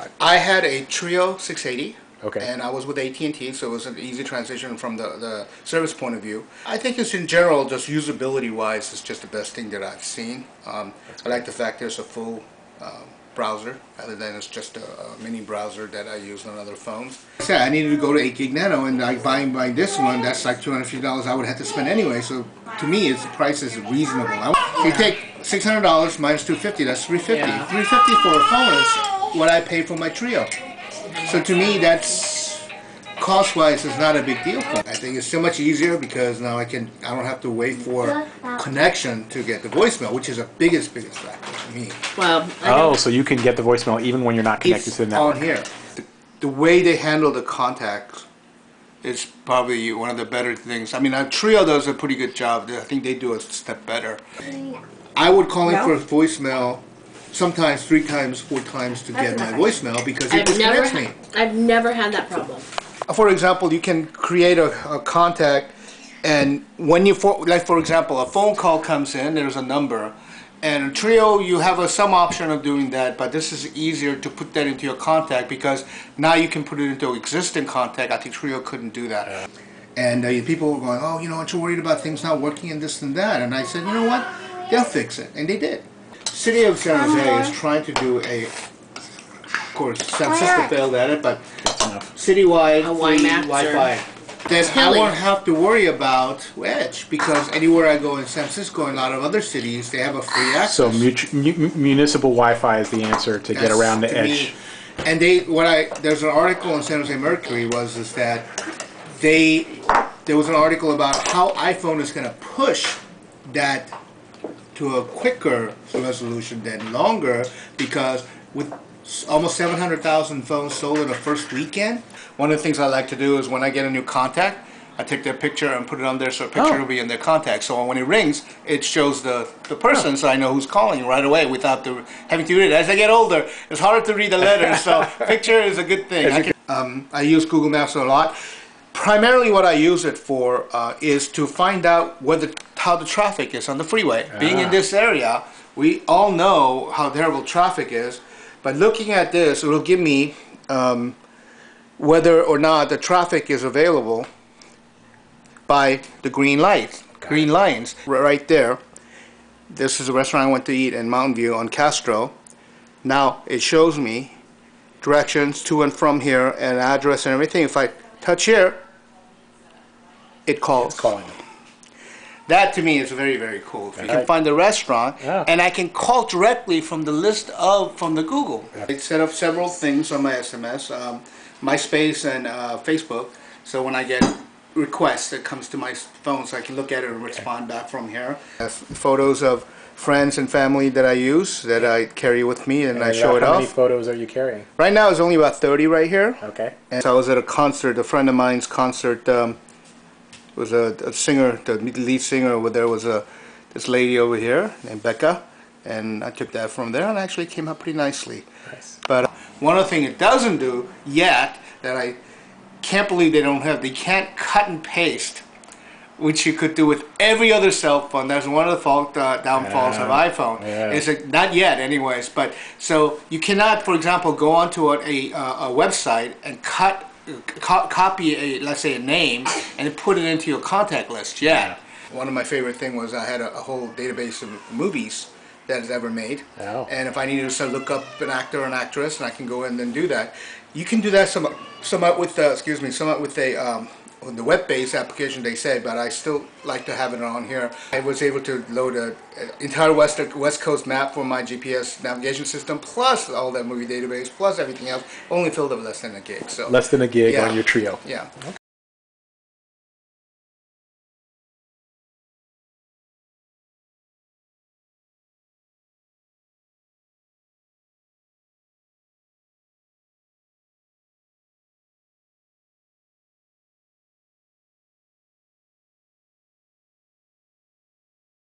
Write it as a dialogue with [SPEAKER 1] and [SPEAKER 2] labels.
[SPEAKER 1] iPod?
[SPEAKER 2] I had a Treo 680.
[SPEAKER 1] Okay.
[SPEAKER 2] And I was with AT&T, so it was an easy transition from the service point of view. I think it's in general, just usability-wise, it's just the best thing that I've seen. I like the fact there's a full browser, other than it's just a mini browser that I use on other phones. I said I needed to go to 8 gig nano, and like buying this one, that's like $250 I would have to spend anyway. So to me, the price is reasonable. If you take $600 minus $250, that's $350.
[SPEAKER 3] Yeah.
[SPEAKER 2] $350 for a phone is what I pay for my Treo. So to me, that's cost-wise is not a big deal for me. I think it's so much easier because now I don't have to wait for connection to get the voicemail, which is the biggest factor for me.
[SPEAKER 3] Well,
[SPEAKER 1] so you can get the voicemail even when you're not connected to the network.
[SPEAKER 2] On here. The way they handle the contacts is probably one of the better things. I mean, Treo does a pretty good job. I think they do a step better. I would call in for a voicemail sometimes 3 times, 4 times to get my voicemail because it disconnects me.
[SPEAKER 3] I've never had that problem.
[SPEAKER 2] For example, you can create a contact, and when you, like for example, a phone call comes in, there's a number, and in Treo you have some option of doing that, but this is easier to put that into your contact because now you can put it into existing contact. I think Treo couldn't do that. And people were going, oh, you know, aren't you worried about things not working and this and that? And I said, you know what, they'll fix it, and they did. City of San Jose is trying to do of course, San Francisco failed at it, but citywide free Wi-Fi. Then I won't have to worry about Edge because anywhere I go in San Francisco and a lot of other cities, they have a free access.
[SPEAKER 1] So municipal Wi-Fi is the answer to get around the Edge.
[SPEAKER 2] And there's an article in San Jose Mercury is that there was an article about how iPhone is going to push that to a quicker resolution than longer, because with almost 700,000 phones sold in the first weekend, one of the things I like to do is when I get a new contact, I take their picture and put it on there so a picture will be in their contact. So when it rings, it shows the person, so I know who's calling right away without having to read it. As I get older, it's harder to read the letters, so picture is a good thing. I use Google Maps a lot. Primarily what I use it for is to find out how the traffic is on the freeway. Being in this area, we all know how terrible traffic is, but looking at this, it will give me whether or not the traffic is available by the green lights, green lines right there. This is a restaurant I went to eat in Mountain View on Castro. Now it shows me directions to and from here and address and everything. If I touch here, it calls.
[SPEAKER 1] It's calling.
[SPEAKER 2] That to me is very, very cool. If you can find the restaurant, and I can call directly from the list from the Google. I set up several things on my SMS, MySpace and Facebook, so when I get requests, it comes to my phone so I can look at it and respond back from here. Photos of friends and family that I use, that I carry with me, and I show it off.
[SPEAKER 1] How many photos are you carrying?
[SPEAKER 2] Right now it's only about 30 right here.
[SPEAKER 1] Okay.
[SPEAKER 2] And so I was at a concert, a friend of mine's concert. Was a singer, the lead singer over there was this lady over here named Becca, and I took that from there and actually came out pretty nicely.
[SPEAKER 1] Nice.
[SPEAKER 2] But one of the things it doesn't do yet that I can't believe they can't cut and paste, which you could do with every other cell phone. That's one of the downfalls of iPhone. It's not yet anyways, but so you cannot, for example, go onto a website and copy let's say a name and put it into your contact list yet. One of my favorite things was I had a whole database of movies that is ever made, and if I needed to look up an actor or an actress, and I can go in and do that. You can do that somewhat with the web-based application they say, but I still like to have it on here. I was able to load an entire West Coast map for my GPS navigation system, plus all that movie database, plus everything else. Only filled up less than a gig. So
[SPEAKER 1] less than a gig on your Treo.
[SPEAKER 2] Yeah.